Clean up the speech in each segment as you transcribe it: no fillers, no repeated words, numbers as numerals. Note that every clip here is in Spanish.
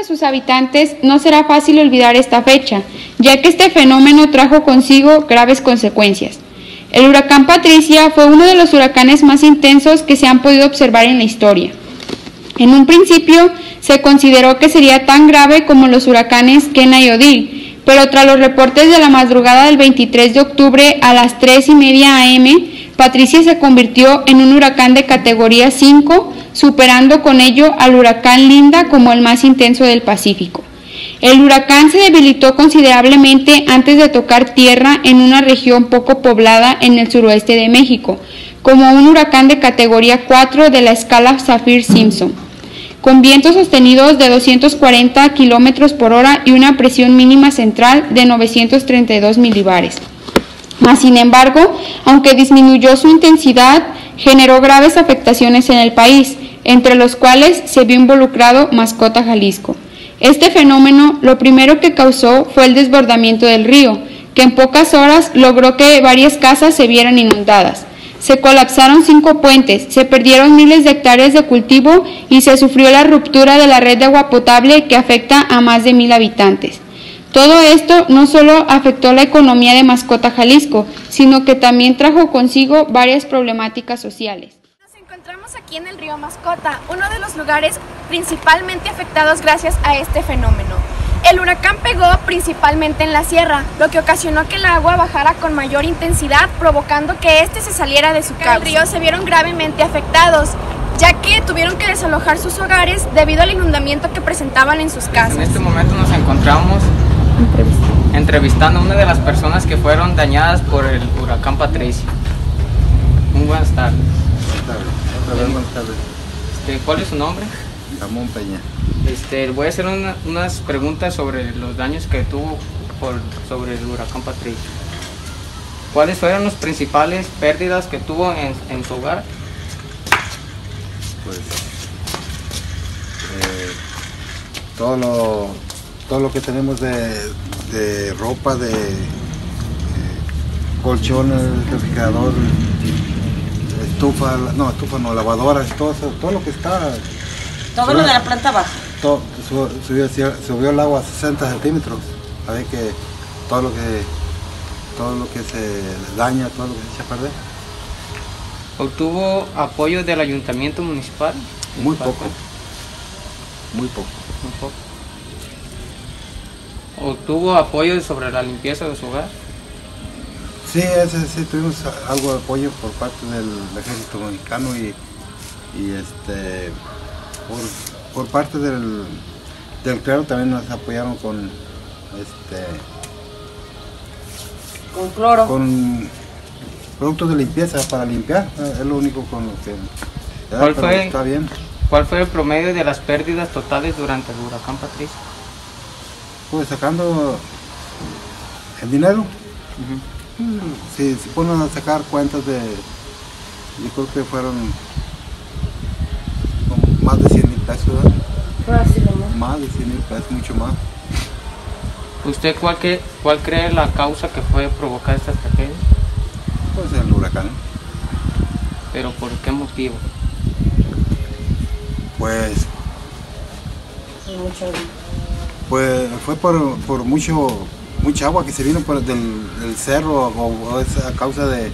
a sus habitantes no será fácil olvidar esta fecha, ya que este fenómeno trajo consigo graves consecuencias. El huracán Patricia fue uno de los huracanes más intensos que se han podido observar en la historia. En un principio se consideró que sería tan grave como los huracanes Kena y Odile, pero tras los reportes de la madrugada del 23 de octubre a las 3:30 am, Patricia se convirtió en un huracán de categoría 5, superando con ello al huracán Linda como el más intenso del Pacífico. El huracán se debilitó considerablemente antes de tocar tierra en una región poco poblada en el suroeste de México, como un huracán de categoría 4 de la escala Saffir-Simpson, con vientos sostenidos de 240 km por hora y una presión mínima central de 932 milibares. Mas, sin embargo, aunque disminuyó su intensidad, generó graves afectaciones en el país, entre los cuales se vio involucrado Mascota, Jalisco. Este fenómeno lo primero que causó fue el desbordamiento del río, que en pocas horas logró que varias casas se vieran inundadas. Se colapsaron 5 puentes, se perdieron miles de hectáreas de cultivo y se sufrió la ruptura de la red de agua potable que afecta a más de 1,000 habitantes. Todo esto no solo afectó la economía de Mascota, Jalisco, sino que también trajo consigo varias problemáticas sociales. Nos encontramos aquí en el río Mascota, uno de los lugares principalmente afectados gracias a este fenómeno. El huracán pegó principalmente en la sierra, lo que ocasionó que el agua bajara con mayor intensidad, provocando que este se saliera de su cauce. El río se vieron gravemente afectados, ya que tuvieron que desalojar sus hogares debido al inundamiento que presentaban en sus casas. En este momento nos encontramos entrevistando a una de las personas que fueron dañadas por el huracán Patricia. Muy buenas tardes. Buenas tardes. ¿Cuál es su nombre? Ramón Peña. Voy a hacer unas preguntas sobre los daños que tuvo sobre el huracán Patricia. ¿Cuáles fueron las principales pérdidas que tuvo en su hogar? Pues todo lo que tenemos de ropa, de colchones, refrigerador, estufa no, lavadoras, todo lo que está. Todo lo de la planta baja. Subió el agua a 60 centímetros. A ver que todo lo que se daña, todo lo que se echa a perder. ¿Obtuvo apoyo del ayuntamiento municipal? Muy poco. Muy poco. ¿Obtuvo apoyo sobre la limpieza de su hogar? Sí, tuvimos algo de apoyo por parte del ejército mexicano y por parte del clero también nos apoyaron con cloro, con productos de limpieza para limpiar, es lo único con lo que está bien. ¿Cuál fue el promedio de las pérdidas totales durante el huracán Patricia? Pues sacando el dinero, si ponen a sacar cuentas yo creo que fueron más de 100,000 pesos, ¿verdad? Más de 100,000 pesos, mucho más. ¿Usted cuál cree la causa que fue provocar estas tragedias? Pues el huracán. ¿Pero por qué motivo? Pues fue por mucha agua que se vino del cerro o es a causa de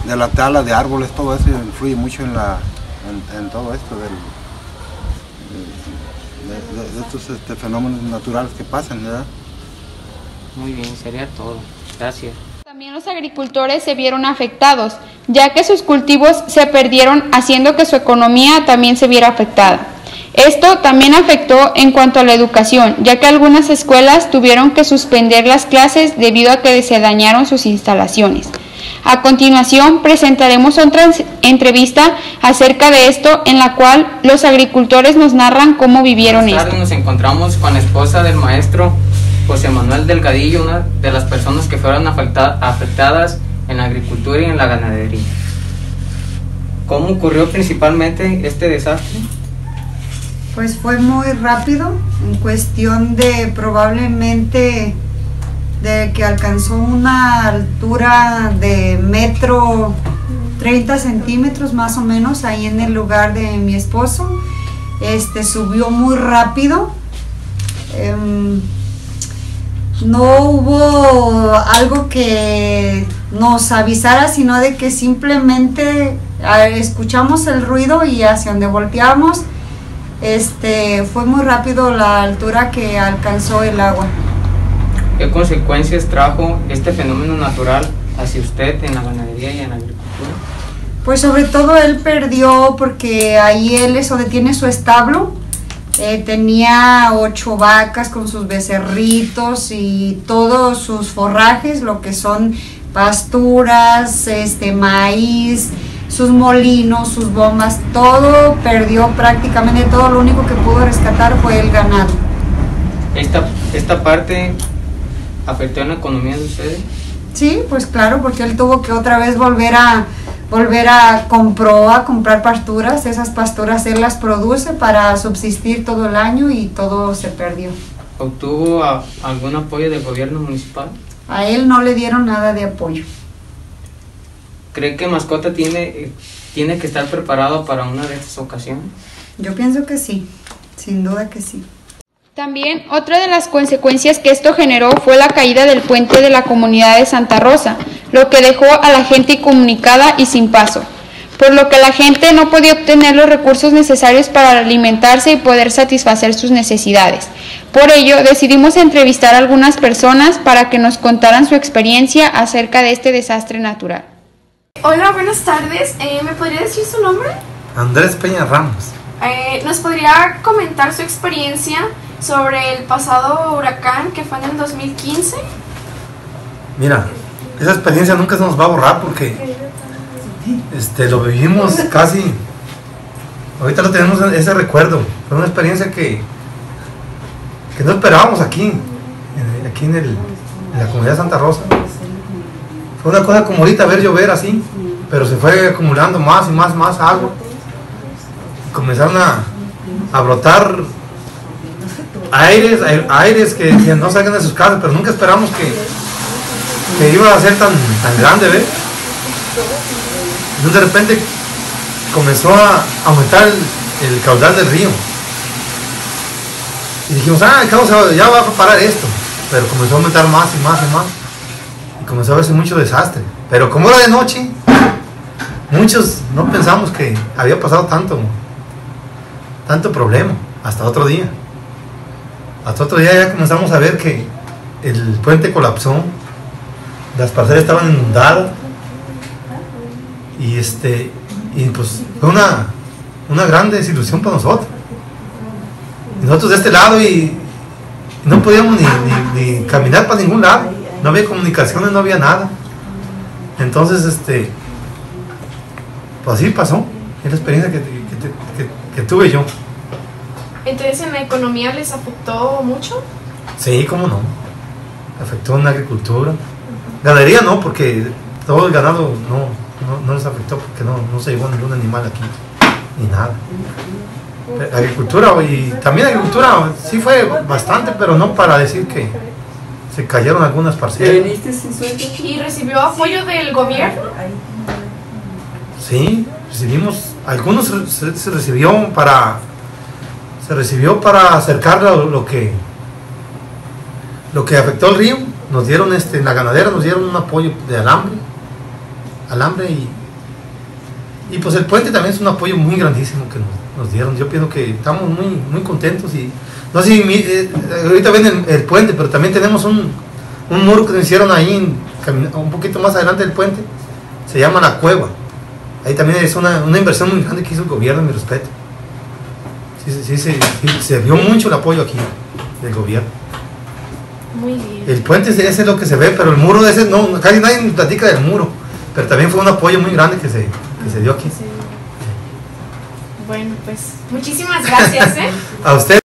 la tala de árboles, todo eso influye mucho en todo esto de estos fenómenos naturales que pasan, ¿verdad? Muy bien, sería todo. Gracias. También los agricultores se vieron afectados, ya que sus cultivos se perdieron, haciendo que su economía también se viera afectada. Esto también afectó en cuanto a la educación, ya que algunas escuelas tuvieron que suspender las clases debido a que se dañaron sus instalaciones. A continuación presentaremos otra entrevista acerca de esto, en la cual los agricultores nos narran cómo vivieron esto. Nos encontramos con la esposa del maestro José Manuel Delgadillo, una de las personas que fueron afectadas en la agricultura y en la ganadería. ¿Cómo ocurrió principalmente este desastre? Pues fue muy rápido, en cuestión de probablemente de que alcanzó una altura de metro 30 centímetros más o menos ahí en el lugar de mi esposo. Subió muy rápido. No hubo algo que nos avisara, sino de que simplemente escuchamos el ruido y hacia donde volteamos, fue muy rápido la altura que alcanzó el agua. ¿Qué consecuencias trajo este fenómeno natural hacia usted en la ganadería y en la agricultura? Pues sobre todo él perdió, porque ahí él es donde tiene su establo. Tenía 8 vacas con sus becerritos y todos sus forrajes, lo que son pasturas, maíz, sus molinos, sus bombas, todo perdió prácticamente todo. Lo único que pudo rescatar fue el ganado. ¿Esta parte afectó en la economía de ustedes? Sí, pues claro, porque él tuvo que otra vez volver a comprar pasturas. Esas pasturas él las produce para subsistir todo el año y todo se perdió. ¿Obtuvo algún apoyo del gobierno municipal? A él no le dieron nada de apoyo. ¿Cree que Mascota tiene que estar preparado para una de estas ocasiones? Yo pienso que sí, sin duda que sí. También otra de las consecuencias que esto generó fue la caída del puente de la comunidad de Santa Rosa, lo que dejó a la gente incomunicada y sin paso, por lo que la gente no podía obtener los recursos necesarios para alimentarse y poder satisfacer sus necesidades. Por ello, decidimos entrevistar a algunas personas para que nos contaran su experiencia acerca de este desastre natural. Hola, buenas tardes. ¿Me podría decir su nombre? Andrés Peña Ramos. ¿Nos podría comentar su experiencia sobre el pasado huracán que fue en el 2015? Mira, esa experiencia nunca se nos va a borrar porque lo vivimos casi. Ahorita lo tenemos ese recuerdo. Fue una experiencia que no esperábamos aquí en la comunidad de Santa Rosa. Fue una cosa como ahorita ver llover así, pero se fue acumulando más y más agua. Y comenzaron a brotar aires que no salgan de sus casas, pero nunca esperamos que iba a ser tan grande, ¿ves? Entonces de repente comenzó a aumentar el caudal del río. Y dijimos, ya va a parar esto. Pero comenzó a aumentar más y más. Y comenzó a verse mucho desastre. Pero como era de noche, muchos no pensamos que había pasado tanto problema. Hasta otro día. Hasta otro día ya comenzamos a ver que el puente colapsó. Las parcelas estaban inundadas. Y pues fue una gran desilusión para nosotros. Y nosotros de este lado y no podíamos ni caminar para ningún lado. No había comunicaciones, no había nada. Entonces, pues así pasó. Es la experiencia que tuve yo. Entonces, ¿en la economía les afectó mucho? Sí, cómo no. Afectó en la agricultura. Ganadería no, porque todo el ganado no les afectó, porque no se llevó ningún animal aquí, ni nada. Agricultura, y también agricultura sí fue bastante, pero no para decir que se cayeron algunas parcelas. ¿Y recibió apoyo del gobierno? Sí, recibimos, algunos se recibió para acercar lo que afectó el río. Nos dieron en la ganadera nos dieron un apoyo de alambre y pues el puente también es un apoyo muy grandísimo que nos dieron. Yo pienso que estamos muy contentos. Y no sé si ahorita ven el puente, pero también tenemos un muro que nos hicieron ahí un poquito más adelante del puente. Se llama La Cueva. Ahí también es una inversión muy grande que hizo el gobierno, mi respeto. Sí, se vio mucho el apoyo aquí del gobierno. Muy bien. El puente ese es lo que se ve, pero el muro ese no, casi nadie platica del muro. Pero también fue un apoyo muy grande que se dio aquí. Sí. Bueno, pues muchísimas gracias. A usted.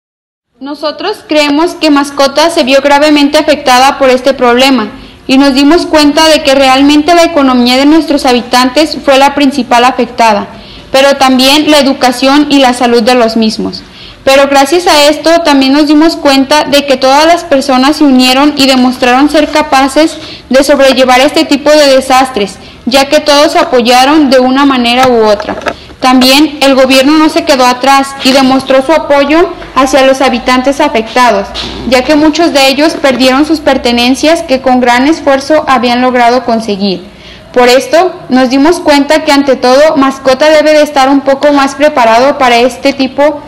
Nosotros creemos que Mascota se vio gravemente afectada por este problema y nos dimos cuenta de que realmente la economía de nuestros habitantes fue la principal afectada, pero también la educación y la salud de los mismos. Pero gracias a esto también nos dimos cuenta de que todas las personas se unieron y demostraron ser capaces de sobrellevar este tipo de desastres, ya que todos apoyaron de una manera u otra. También el gobierno no se quedó atrás y demostró su apoyo hacia los habitantes afectados, ya que muchos de ellos perdieron sus pertenencias que con gran esfuerzo habían logrado conseguir. Por esto, nos dimos cuenta que ante todo, Mascota debe de estar un poco más preparado para este tipo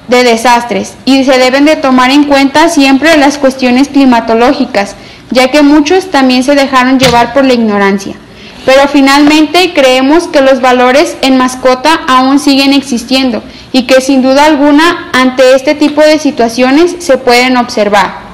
de desastres y se deben de tomar en cuenta siempre las cuestiones climatológicas, ya que muchos también se dejaron llevar por la ignorancia. Pero finalmente creemos que los valores en Mascota aún siguen existiendo y que sin duda alguna ante este tipo de situaciones se pueden observar.